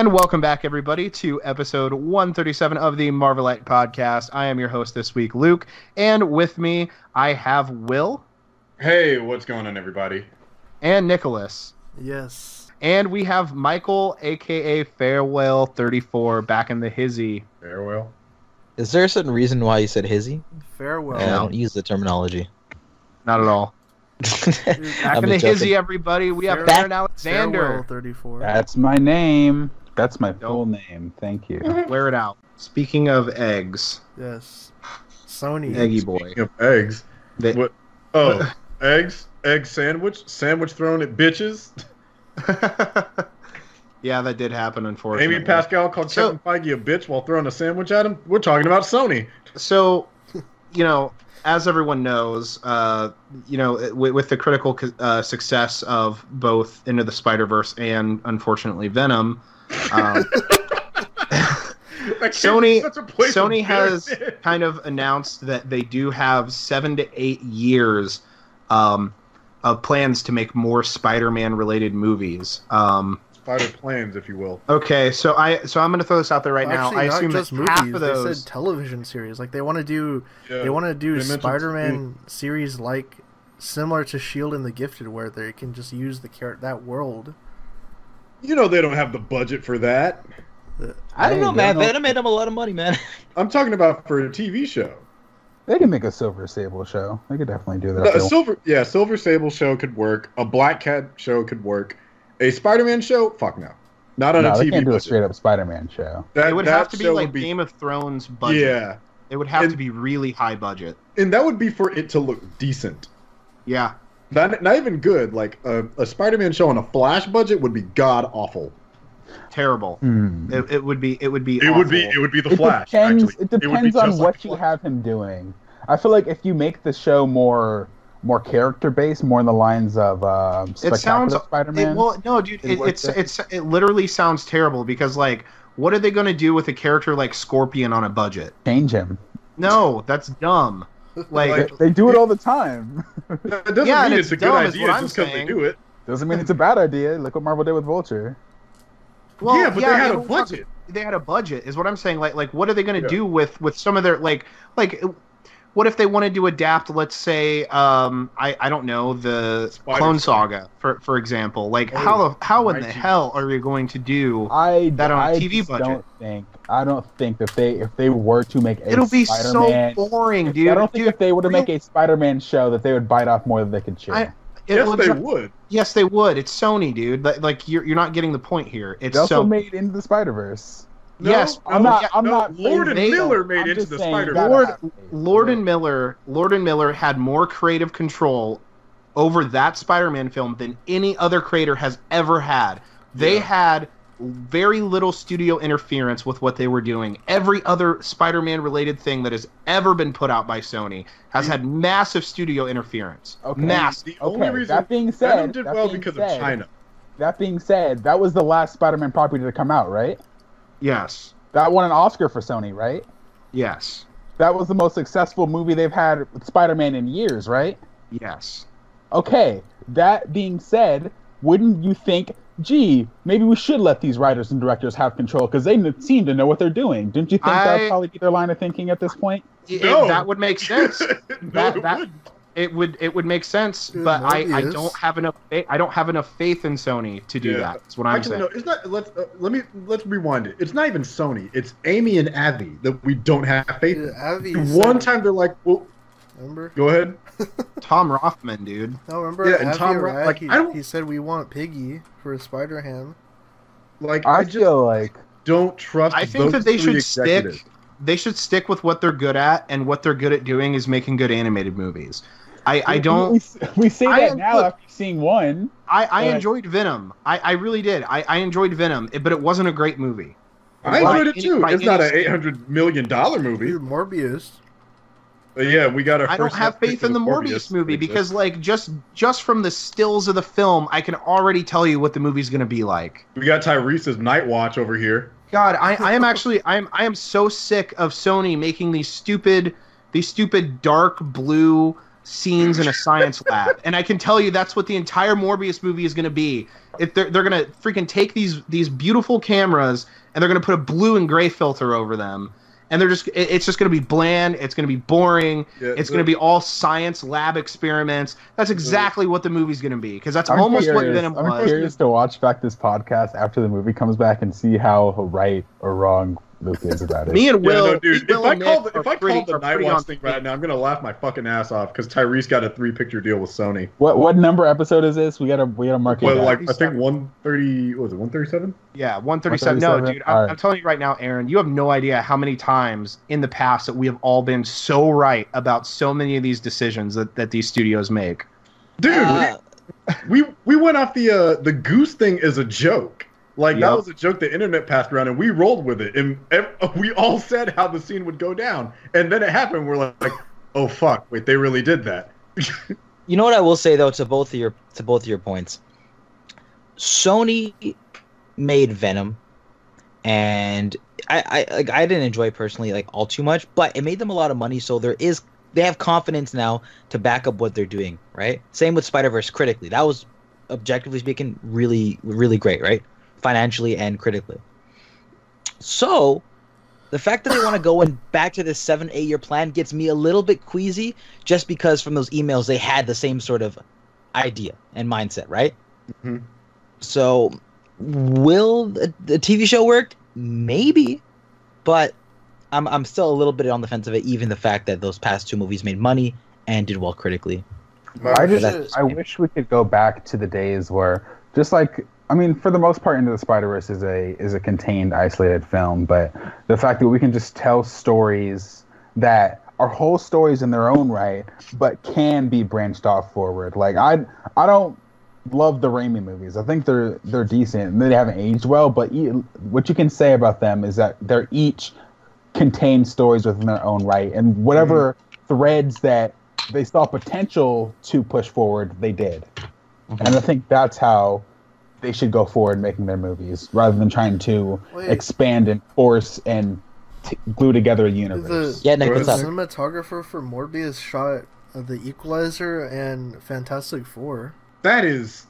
And welcome back, everybody, to episode 137 of the Marvelite podcast. I am your host this week, Luke, and with me, I have Will. Hey, what's going on, everybody? And Nicholas. Yes. And we have Michael, a.k.a. Farewell34, back in the hizzy. Farewell? Is there a certain reason why you said hizzy? Farewell. I don't use the terminology. Not at all. Back in the hizzy, everybody. We have Aaron Alexander. 34. That's my name. That's my full name. Thank you. Wear it out. Speaking of eggs. Yes. Sony. Eggy boy. Speaking of eggs. What? Oh, eggs? Egg sandwich? Sandwich thrown at bitches? Yeah, that did happen, unfortunately. Amy Pascal called Kevin Feige a bitch while throwing a sandwich at him? We're talking about Sony. So, as everyone knows, with the critical success of both Into the Spider-Verse and, unfortunately, Venom, Sony has kind of announced that they do have 7 to 8 years of plans to make more Spider-Man related movies. Spider plans, if you will. Okay, so I'm going to throw this out there right now. I assume just that movies. half of those They said television series. Like they want to do Spider-Man series like similar to Shield and the Gifted, where they can just use that world. You know they don't have the budget for that. I don't know, man. Venom made them a lot of money, man. I'm talking about for a TV show. They can make a Silver Sable show. They could definitely do that. Silver Sable show could work. A Black Cat show could work. A Spider-Man show? Fuck no. Not on a TV they can't do a budget. straight up Spider-Man show. It would have to be like Game of Thrones budget. Yeah. It would have to be really high budget. And that would be for it to look decent. Yeah. Not even good. Like a Spider-Man show on a Flash budget would be god awful. Terrible. It would be. It would be the Flash. It depends on what you have him doing. I feel like if you make the show more character based, more in the lines of Spectacular Spider-Man. It literally sounds terrible because like, what are they going to do with a character like Scorpion on a budget? Change him. No, that's dumb. Like they do it all the time. That doesn't mean it's a good idea just because they do it. Doesn't mean it's a bad idea. Look what Marvel did with Vulture. Well, yeah, but they had a budget. They had a budget, is what I'm saying. Like, what are they going to do with some of their like? What if they wanted to adapt, let's say, I don't know, the Clone Saga, for example? Like, how in the hell are you going to do that on a TV budget? I don't think that if they were to make a It'll be Spider-Man, so boring, dude. I don't think if they were to make a Spider-Man show that they would bite off more than they could chew. Yes, they would. Yes, they would. It's Sony, dude. Like you're not getting the point here. It's they also made Into the Spider-Verse. No, yes, I'm not. Lord and Miller made Into the Spider-Verse. Lord and Miller had more creative control over that Spider-Man film than any other creator has ever had. They had very little studio interference with what they were doing. Every other Spider-Man related thing that has ever been put out by Sony has had massive studio interference. Okay. Massive. The only reason that being said, Venom did well because of China. That being said, that was the last Spider-Man property to come out, right? Yes. That won an Oscar for Sony, right? Yes. That was the most successful movie they've had with Spider-Man in years, right? Yes. Okay, that being said, wouldn't you think, gee, maybe we should let these writers and directors have control because they seem to know what they're doing? Didn't you think that would probably be their line of thinking at this point? No. That would make sense. It would make sense, but I don't have enough. I don't have enough faith in Sony to do that. That's what I'm saying. No, it's not. Let's rewind it. It's not even Sony. It's Amy and Avi that we don't have faith in. One time they're like, "Well, remember? Go ahead." Tom Rothman, dude. No, remember? Yeah, and Tom Rothman. He said we want Piggy for Spider-Ham. Like I feel like don't trust. I think that they should stick. They should stick with what they're good at, and what they're good at doing is making good animated movies. I don't. We say that now after seeing one. I enjoyed Venom. I really did. I enjoyed Venom, but it wasn't a great movie. I enjoyed it too. It's not an $800 million movie. Dude, Morbius. Yeah, we got our. I don't have faith in the Morbius movie because, like, just from the stills of the film, I can already tell you what the movie's going to be like. We got Tyrese's Night Watch over here. God, I am actually I am so sick of Sony making these stupid dark blue scenes in a science lab. And I can tell you that's what the entire Morbius movie is going to be. If they're going to freaking take these beautiful cameras and they're going to put a blue and gray filter over them. And it's just going to be bland. It's going to be boring. Yeah, it's going to be all science lab experiments. That's exactly what the movie's going to be, because that's almost what Venom was. I'm curious to watch back this podcast after the movie comes back and see how right or wrong Luke is about it. Me and Will, yeah, no, dude. If I call the Night Watch thing right now, I'm gonna laugh my fucking ass off because Tyrese got a 3-picture deal with Sony. What number episode is this? We gotta mark it. Well, like I think 130. Was it 137? Yeah, 137. No, dude, I'm telling you right now, Aaron, you have no idea how many times in the past that we have all been so right about so many of these decisions that these studios make. Dude, we went off the goose thing as a joke. Like, that was a joke the internet passed around, and we rolled with it. And we all said how the scene would go down. And then it happened. We're like, oh, fuck. Wait, they really did that. You know what I will say, though, to both of your points? Sony made Venom, and I didn't enjoy it personally, like, all too much. But it made them a lot of money, so they have confidence now to back up what they're doing, right? Same with Spider-Verse critically. That was, objectively speaking, really, really great, right? Financially and critically. So the fact that they want to go back to this 7-8 year plan gets me a little bit queasy, just because from those emails they had the same sort of idea and mindset, right? Mm-hmm. So will the TV show work? Maybe, but I'm still a little bit on the fence of it, even the fact that those past 2 movies made money and did well critically. I wish we could go back to the days where, just like, I mean, for the most part, Into the Spider-Verse is a contained, isolated film, but the fact that we can just tell stories that are whole stories in their own right, but can be branched off forward. Like, I don't love the Raimi movies. I think they're decent, and they haven't aged well, but what you can say about them is that they're each contain stories within their own right, and whatever threads that they saw potential to push forward, they did. Mm-hmm. And I think that's how they should go forward making their movies, rather than trying to expand and force and glue together a universe. Nick, what's up? The cinematographer for Morbius shot The Equalizer and Fantastic Four. That is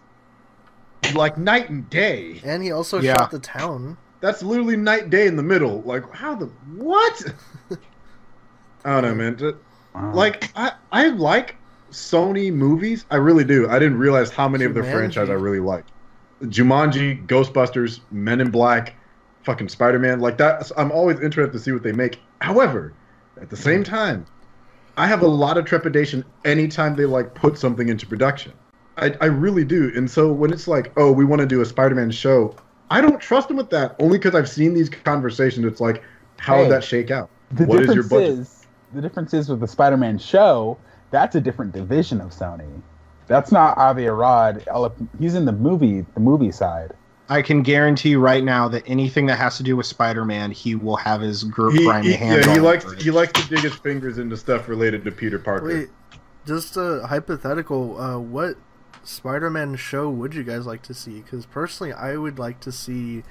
like night and day. And he also shot The Town. That's literally night and day in the middle. Like, what? I don't know, man. Like, I like Sony movies. I really do. I didn't realize how many of their franchise I really like. Jumanji, Ghostbusters, Men in Black, fucking Spider-Man. Like that, I'm always interested to see what they make. However, at the same time, I have a lot of trepidation anytime they like put something into production. I really do. And so when it's like, oh, we want to do a Spider-Man show, I don't trust them with that, only because I've seen these conversations. It's like, how would that shake out? What is your budget? The difference is with the Spider-Man show, that's a different division of Sony. That's not Avi Arad. He's in the movie side. I can guarantee you right now that anything that has to do with Spider-Man, he will have his grimy hand on. He likes to dig his fingers into stuff related to Peter Parker. Wait, just a hypothetical. What Spider-Man show would you guys like to see? Because personally, I would like to see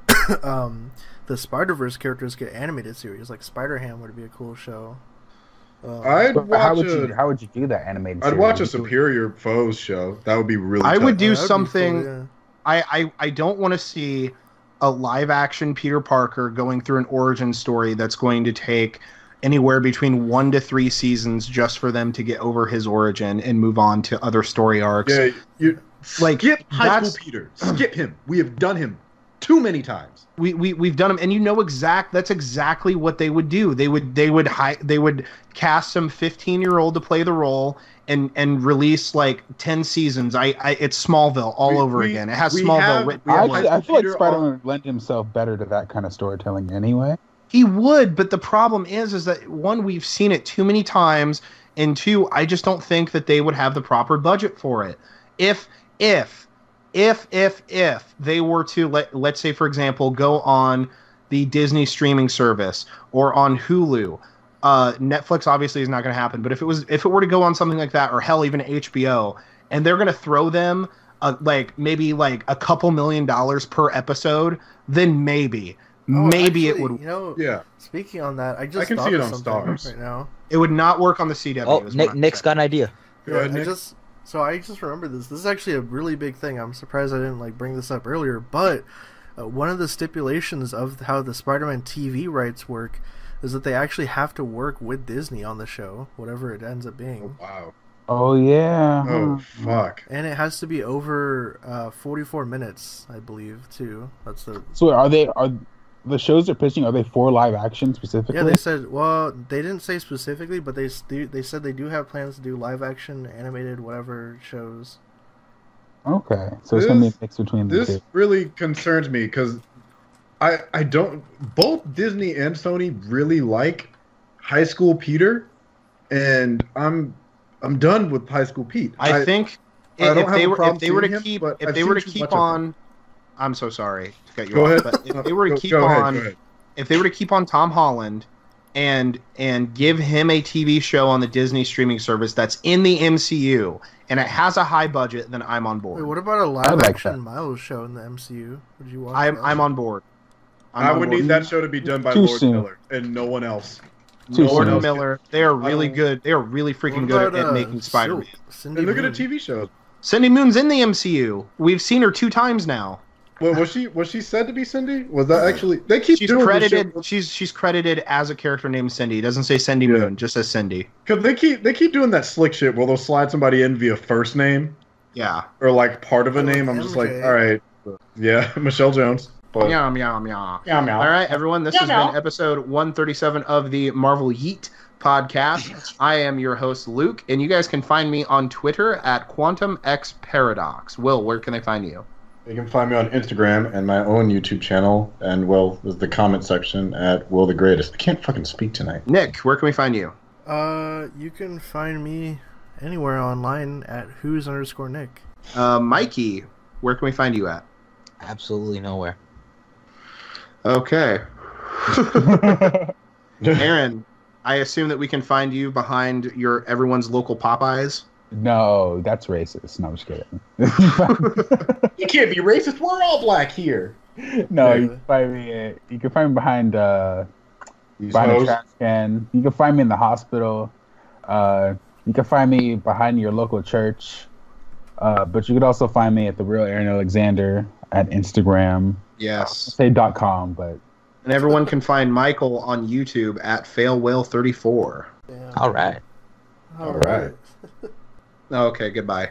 the Spider-Verse characters get animated series. Like Spider-Ham would be a cool show. How would you do that animated series? I'd watch a Superior Foes show. That would be really tough. I would do something. Cool, yeah. I don't want to see a live action Peter Parker going through an origin story that's going to take anywhere between 1 to 3 seasons just for them to get over his origin and move on to other story arcs. Yeah, skip High School Peter. Skip him. We have done him too many times. We've done them, and you know that's exactly what they would do. They would cast some 15-year-old to play the role and release like 10 seasons. It's Smallville all over again. It has Smallville written. I feel like Spider-Man would lend himself better to that kind of storytelling anyway. He would, but the problem is that one, we've seen it too many times, and two, I just don't think that they would have the proper budget for it. If they were to let's say, for example, go on the Disney streaming service or on Hulu, Netflix obviously is not going to happen. But if it were to go on something like that, or hell, even HBO, and they're going to throw them maybe a couple $1 million per episode, then maybe it would. Speaking on that, I can see it on Stars right now. It would not work on the CW. Oh, Nick's got an idea. Yeah, I just remember this. This is actually a really big thing. I'm surprised I didn't bring this up earlier. But one of the stipulations of how the Spider-Man TV rights work is that they actually have to work with Disney on the show, whatever it ends up being. Oh, wow. Oh yeah. Oh fuck. And it has to be over 44 minutes, I believe, too. That's the. So are the shows they're pitching? Are they for live action specifically? Yeah, they said. Well, they didn't say specifically, but they said they do have plans to do live action, animated, whatever shows. Okay, so it's gonna be a mix between the two. This really concerns me because I don't. Both Disney and Sony really like High School Peter, and I'm done with High School Pete. I think if they were to keep on, I'm so sorry to cut you Go off, ahead. but if they were to keep on Tom Holland and give him a TV show on the Disney streaming service that's in the MCU and it has a high budget, then I'm on board. Wait, what about a live action Miles show in the MCU? Would you watch? I'm on board. I would need that show to be done by Lord Miller and no one else. Lord and Miller, they are really good. They are really freaking good at making Spider-Man. And look at a TV show. Cindy Moon's in the MCU. We've seen her 2 times now. Well, was she said to be Cindy? Was that actually? They keep doing credited. She's credited as a character named Cindy. It doesn't say Cindy Moon, just says Cindy. Because they keep doing that slick shit where they'll slide somebody in via first name. Yeah. Or part of a name. I'm just like, all right, yeah, Michelle Jones. But... Meow, meow, meow. Meow, meow. All right, everyone. This has been episode 137 of the Marvel Yeet podcast. I am your host, Luke, and you guys can find me on Twitter at QuantumXParadox. Will, where can they find you? You can find me on Instagram and my own YouTube channel, and, there's the comment section at Will the Greatest. I can't fucking speak tonight. Nick, where can we find you? You can find me anywhere online at who's_Nick. Mikey, where can we find you at? Absolutely nowhere. Okay. Aaron, I assume that we can find you behind everyone's local Popeyes? No, that's racist. No, I'm just kidding. You can't be racist. We're all black here. No, you can find me behind a trash can. You can find me in the hospital. You can find me behind your local church. But you could also find me at The Real Aaron Alexander at Instagram. Yes. Say .com, but... And everyone can find Michael on YouTube at FailWhale34. All right. All right. Okay, goodbye.